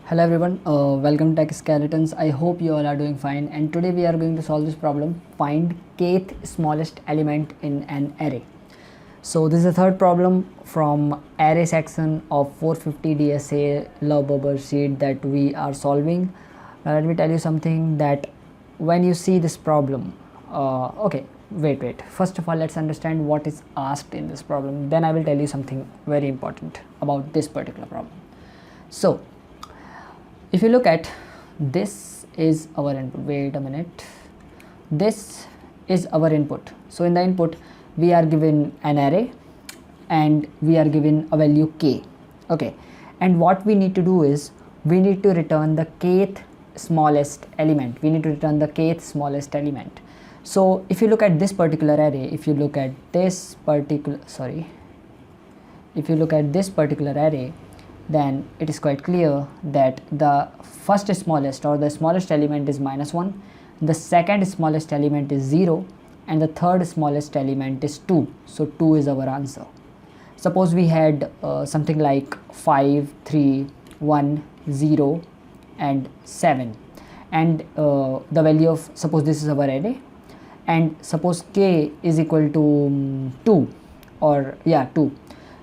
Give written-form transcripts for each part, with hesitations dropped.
Hello everyone, welcome to Tech Skeletons. I hope you all are doing fine, and today we are going to solve this problem: find kth smallest element in an array. So this is the third problem from array section of 450 DSA Babbar sheet that we are solving. Now let me tell you something, that when you see this problem, wait. First of all, let's understand what is asked in this problem. Then I will tell you something very important about this particular problem. So if you look at, this is our input. Wait a minute. This is our input. So in the input we are given an array and we are given a value k. Okay, and what we need to do is we need to return the kth smallest element. So if you look at this particular array, if you look at this particular array, then it is quite clear that the first smallest or the smallest element is -1, the second smallest element is 0, and the third smallest element is 2. So 2 is our answer. Suppose we had something like 5, 3, 1, 0 and 7, and the value of, suppose this is our array, and suppose k is equal to 2, or 2.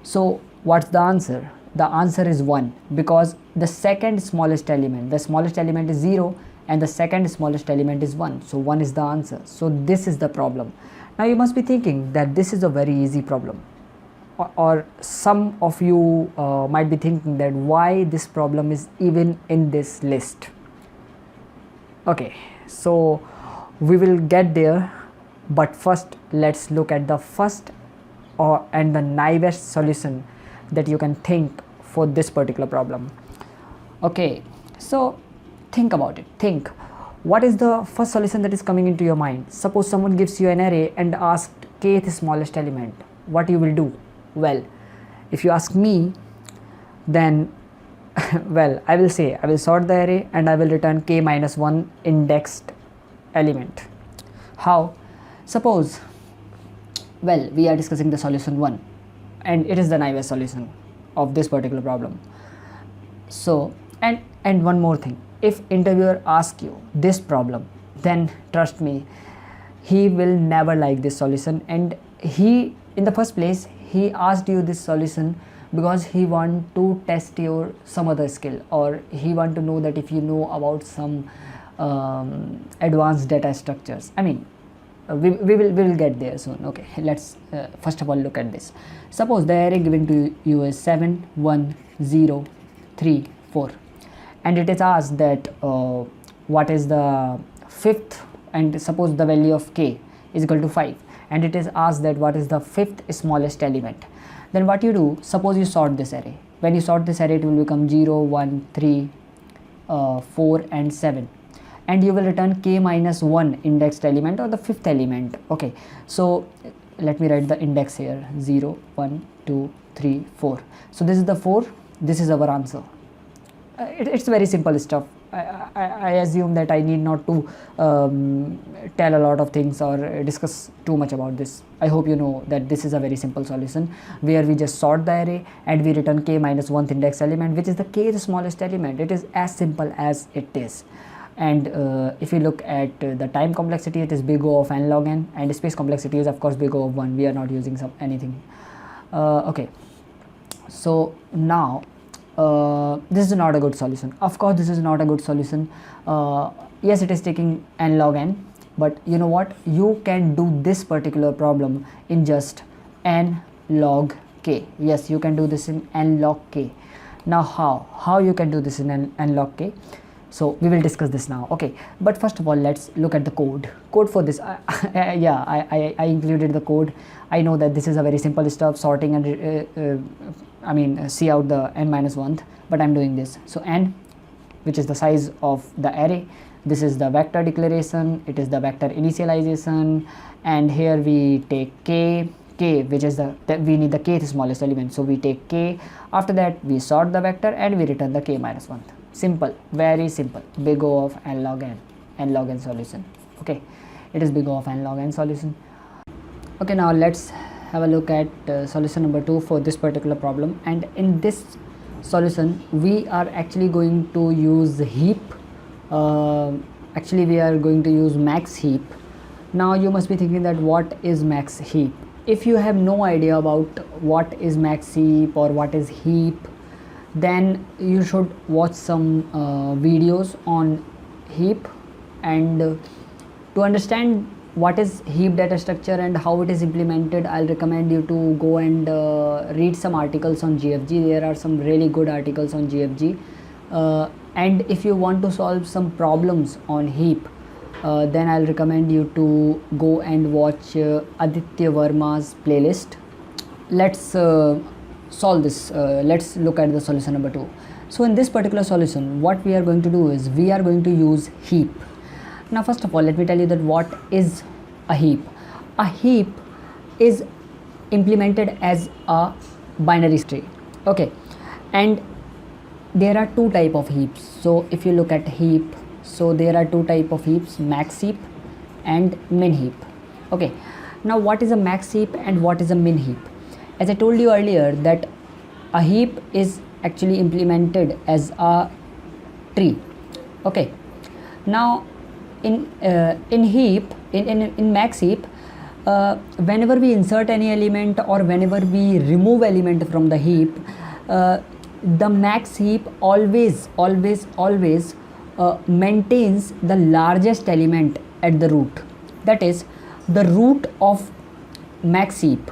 So what's the answer? The answer is 1, because the second smallest element, the smallest element is 0 and the second smallest element is 1. So 1 is the answer. So this is the problem. Now you must be thinking that this is a very easy problem, or some of you might be thinking that why this problem is even in this list. Okay, so we will get there, but first let's look at the first and the naivest solution that you can think for this particular problem. Okay, so think about it. Think, what is the first solution that is coming into your mind? Suppose someone gives you an array and asks kth smallest element. What you will do? Well, if you ask me, then well, I will say I will sort the array and I will return k minus 1 indexed element. How? Suppose, well, we are discussing the solution 1, and it is the naivest solution of this particular problem. So and one more thing, if interviewer asks you this problem, then trust me, he will never like this solution. And he, in the first place, he asked you this solution because he want to test your some other skill, or he want to know that if you know about some advanced data structures. I mean, we will get there soon. Okay, let's first of all look at this. Suppose the array given to you is 7, 1, 0, 3, 4, and it is asked that what is the fifth, and suppose the value of k is equal to 5, and it is asked that what is the fifth smallest element. Then what you do, suppose you sort this array. When you sort this array, it will become 0, 1, 3, 4 and 7, and you will return k minus 1 indexed element, or the fifth element. Okay, so let me write the index here: 0, 1, 2, 3, 4. So this is the 4. This is our answer. It's very simple stuff. I assume that I need not to tell a lot of things or discuss too much about this. I hope you know that this is a very simple solution, where we just sort the array and we return k minus 1th index element, which is the kth smallest element. It is as simple as it is. And if you look at the time complexity, it is big O of n log n, and space complexity is of course big O of 1. We are not using anything. Okay, so now this is not a good solution. Of course this is not a good solution. Yes, it is taking n log n, but you know what, you can do this particular problem in just n log k. Yes, you can do this in n log k. Now how you can do this in n log k? So we will discuss this now. Okay, but first of all, let's look at the code for this. I included the code. I know that this is a very simple stuff, sorting and see out the n minus 1th, but I'm doing this. So n, which is the size of the array, this is the vector declaration, it is the vector initialization, and here we take k, which is we need the kth smallest element, so we take k. After that we sort the vector and we return the k minus 1th. Simple, very simple. Big O of n log n solution. Okay, it is big O of n log n solution. Okay, now let's have a look at solution number 2 for this particular problem. And in this solution, we are actually going to use heap. Actually we are going to use max heap. Now you must be thinking that what is max heap. If you have no idea about what is max heap or what is heap, then you should watch some videos on heap, and to understand what is heap data structure and how it is implemented, I'll recommend you to go and read some articles on GFG. There are some really good articles on GFG, and if you want to solve some problems on heap, then I'll recommend you to go and watch Aditya Verma's playlist. Let's solve this. Let's look at the solution number 2. So in this particular solution, what we are going to do is we are going to use heap. Now first of all, let me tell you that what is a heap. A heap is implemented as a binary tree, okay, and there are two type of heaps. So if you look at heap, so there are two type of heaps, max heap and min heap. Okay, now what is a max heap and what is a min heap? As I told you earlier that a heap is actually implemented as a tree. Okay, now in heap, in max heap, whenever we insert any element or whenever we remove element from the heap, the max heap always maintains the largest element at the root. That is, the root of max heap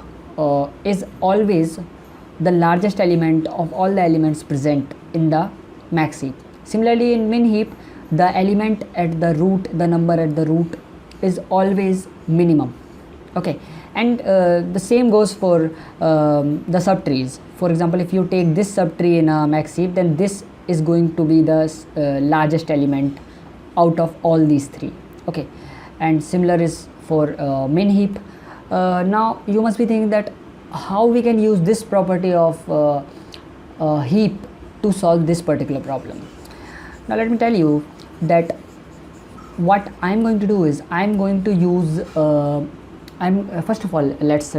is always the largest element of all the elements present in the max heap. Similarly, in min heap, the element at the root, the number at the root is always minimum. Okay, and the same goes for the subtrees. For example, if you take this subtree in a max heap, then this is going to be the largest element out of all these three. Okay, and similar is for min heap. Now you must be thinking that how we can use this property of heap to solve this particular problem. Now let me tell you that what I'm going to do is I'm going to use first of all, let's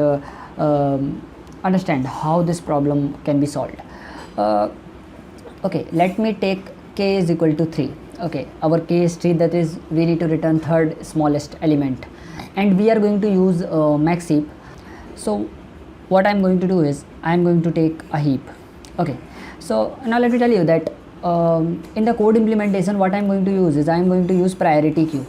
understand how this problem can be solved. Okay, let me take k is equal to 3. Okay, our k is 3, that is we need to return third smallest element, and we are going to use max heap. So what I'm going to do is I'm going to take a heap. Okay, so now let me tell you that in the code implementation, what I'm going to use is I'm going to use priority queue.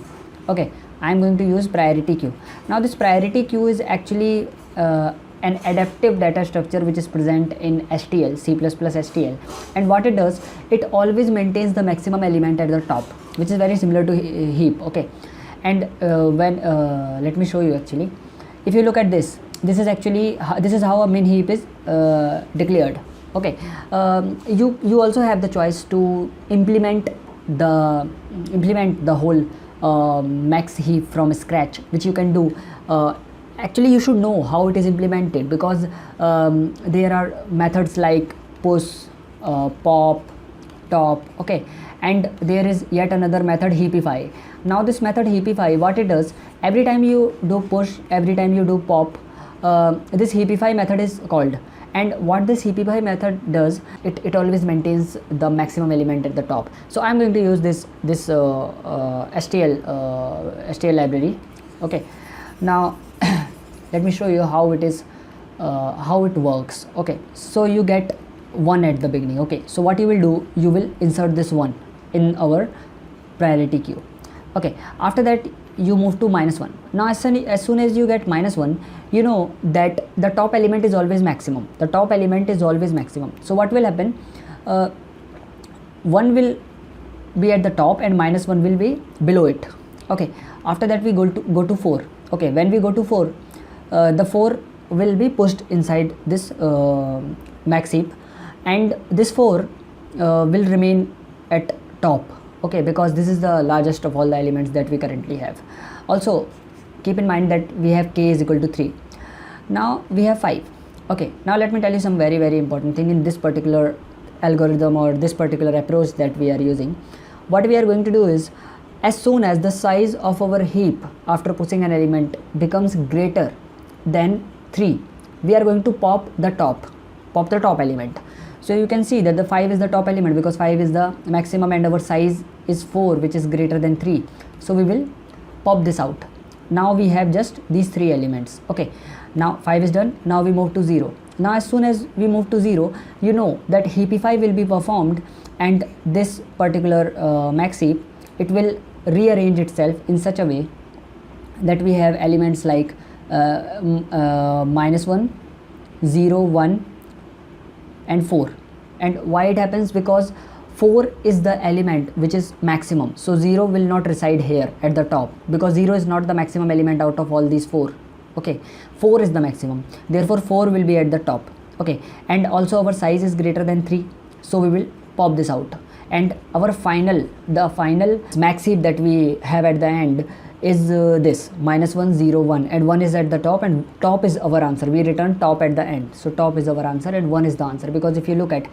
Okay, I'm going to use priority queue. Now this priority queue is actually an adaptive data structure which is present in STL, C++ STL, and what it does, it always maintains the maximum element at the top, which is very similar to heap. Okay, and when let me show you. Actually, if you look at this, this is actually this is how a min heap is declared. Okay, you also have the choice to implement the whole max heap from scratch, which you can do. Actually you should know how it is implemented, because there are methods like push, pop, top. Okay, and there is yet another method, heapify. Now this method heapify, what it does, every time you do push, every time you do pop, this heapify method is called, and what this heapify method does, it always maintains the maximum element at the top. So I'm going to use this STL library. Okay, now let me show you how it is how it works. Okay, so you get 1 at the beginning. Okay, so what you will do, you will insert this 1 in our priority queue. Okay, after that you move to -1. Now as soon as you get -1, you know that the top element is always maximum. The top element is always maximum. So what will happen, 1 will be at the top and -1 will be below it. Okay, after that we go to 4. Okay, when we go to 4, the 4 will be pushed inside this max heap, and this 4 will remain at top. Okay, because this is the largest of all the elements that we currently have. Also keep in mind that we have k is equal to 3. Now we have 5. Okay, now let me tell you some very important thing in this particular algorithm or this particular approach that we are using. What we are going to do is, as soon as the size of our heap after pushing an element becomes greater than 3, we are going to pop the top element. So you can see that the 5 is the top element because 5 is the maximum and our size is 4, which is greater than 3. So we will pop this out. Now we have just these 3 elements. Okay, now 5 is done. Now we move to 0. Now as soon as we move to 0, you know that heapify will be performed, and this particular max heap, it will rearrange itself in such a way that we have elements like -1, 0, 1 and 4. And why it happens? Because 4 is the element which is maximum, so 0 will not reside here at the top, because 0 is not the maximum element out of all these 4. Okay, 4 is the maximum, therefore 4 will be at the top. Okay, and also our size is greater than 3, so we will pop this out, and our the final max heap that we have at the end is this -1, 0, 1, and 1 is at the top, and top is our answer. We return top at the end, so top is our answer and 1 is the answer. Because if you look at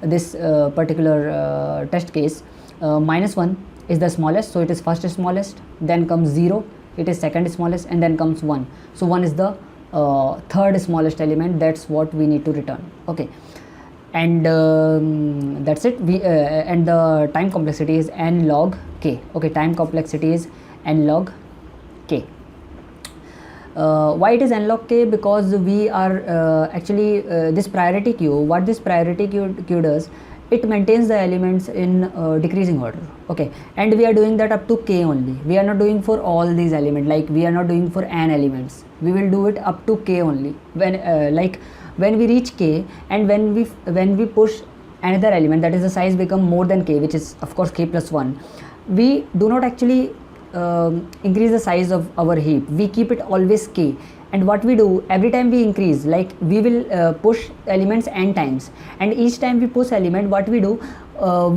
this particular test case, -1 is the smallest, so it is first smallest, then comes 0, it is second smallest, and then comes 1. So 1 is the third smallest element. That's what we need to return. Okay, and that's it. We and the time complexity is n log k. Okay, time complexity is n log k. Why it is n log k? Because we are actually this priority queue. What this priority queue does, it maintains the elements in decreasing order. Okay, and we are doing that up to k only. We are not doing for all these elements, like we are not doing for n elements. We will do it up to k only. When we reach k, and when we push another element, that is the size become more than k, which is of course k plus 1, we do not actually increase the size of our heap. We keep it always k, and what we do every time we increase, like we will push elements n times, and each time we push element, what we do,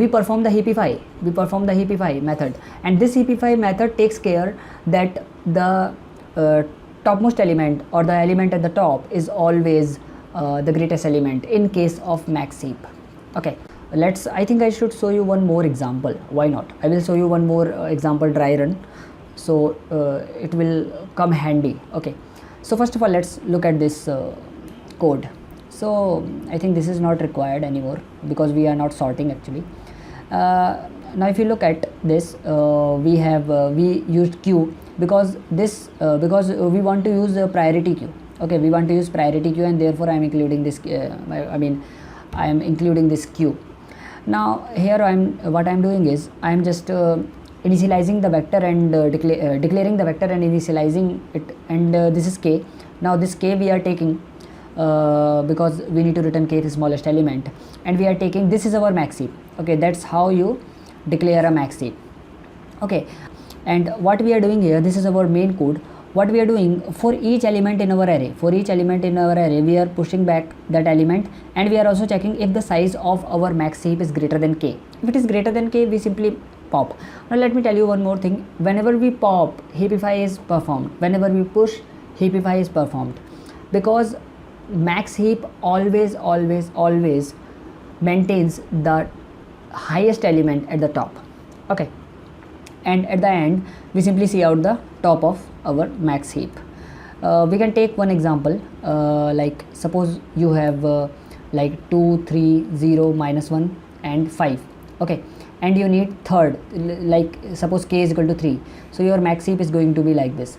we perform the heapify method, and this heapify method takes care that the topmost element or the element at the top is always the greatest element in case of max heap. Okay, I think I should show you one more example. Why not? I will show you one more example dry run, so it will come handy. Okay, so first of all, let's look at this code. So I think this is not required anymore because we are not sorting actually. Now if you look at this, we used queue because we want to use a priority queue. Okay, we want to use priority queue, and therefore I am including this I am including this queue. Now here what I am doing is I am just initializing the vector and declaring the vector and initializing it, and this is k. Now this k we are taking because we need to return kth smallest element, and we are taking, this is our max heap. Okay, that's how you declare a max heap. Okay, and what we are doing here, this is our main code. What we are doing, for each element in our array, we are pushing back that element, and we are also checking if the size of our max heap is greater than k. If it is greater than k, we simply pop. Now let me tell you one more thing. Whenever we pop, heapify is performed. Whenever we push, heapify is performed, because max heap always maintains the highest element at the top. Okay, and at the end we simply see out the top of our max heap. We can take one example, like suppose you have like 2, 3, 0, -1 and 5. Okay, and you need third, like suppose k is equal to 3, so your max heap is going to be like this.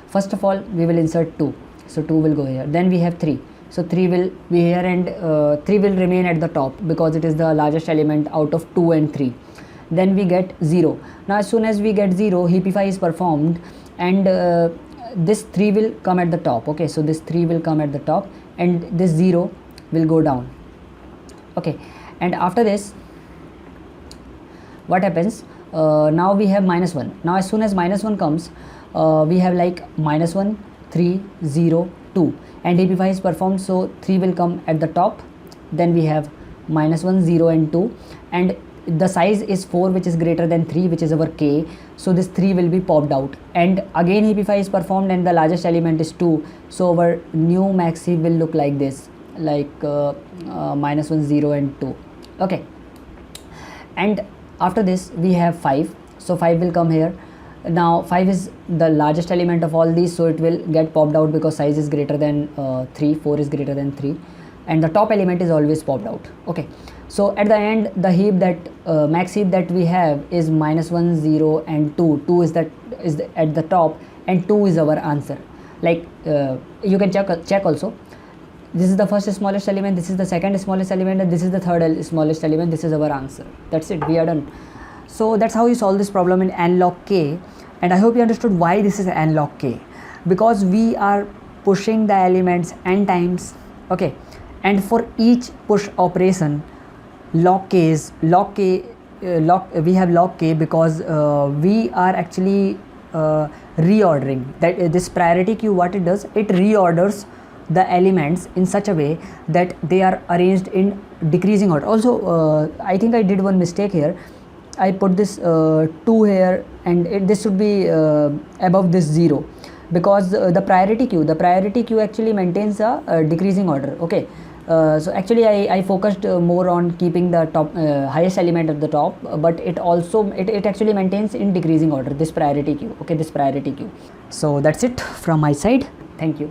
First of all, we will insert 2, so 2 will go here. Then we have 3, so 3 will be here, and 3 will remain at the top because it is the largest element out of 2 and 3. Then we get 0. Now as soon as we get 0, heapify is performed, and this 3 will come at the top. Okay, so this 3 will come at the top, and this 0 will go down. Okay, and after this what happens, now we have -1. Now as soon as -1 comes, we have like -1, 3, 0, 2, and heapify is performed, so 3 will come at the top. Then we have -1, 0 and 2, and the size is 4, which is greater than 3, which is our k, so this 3 will be popped out, and again heapify is performed, and the largest element is 2, so our new max heap will look like this, like -1, 0 and 2. Okay, and after this we have 5, so 5 will come here. Now 5 is the largest element of all these, so it will get popped out because size is greater than 3, 4 is greater than 3. and the top element is always popped out. Okay, so at the end the heap that max heap that we have is -1, 0 and 2. 2 is at the top and 2 is our answer. Like you can check also. This is the first smallest element, this is the second smallest element, and this is the third smallest element. This is our answer. That's it, we are done. So that's how you solve this problem in n log k, and I hope you understood why this is n log k, because we are pushing the elements n times. Okay, and for each push operation log k is we have log k because we are actually reordering that. This priority queue, what it does, it reorders the elements in such a way that they are arranged in decreasing order. Also I think I did one mistake here. I put this 2 here, and this should be above this 0, because the priority queue actually maintains a decreasing order. Okay, so actually I focused more on keeping the top highest element at the top, but it actually maintains in decreasing order, this priority queue. Okay, this priority queue. So that's it from my side. Thank you.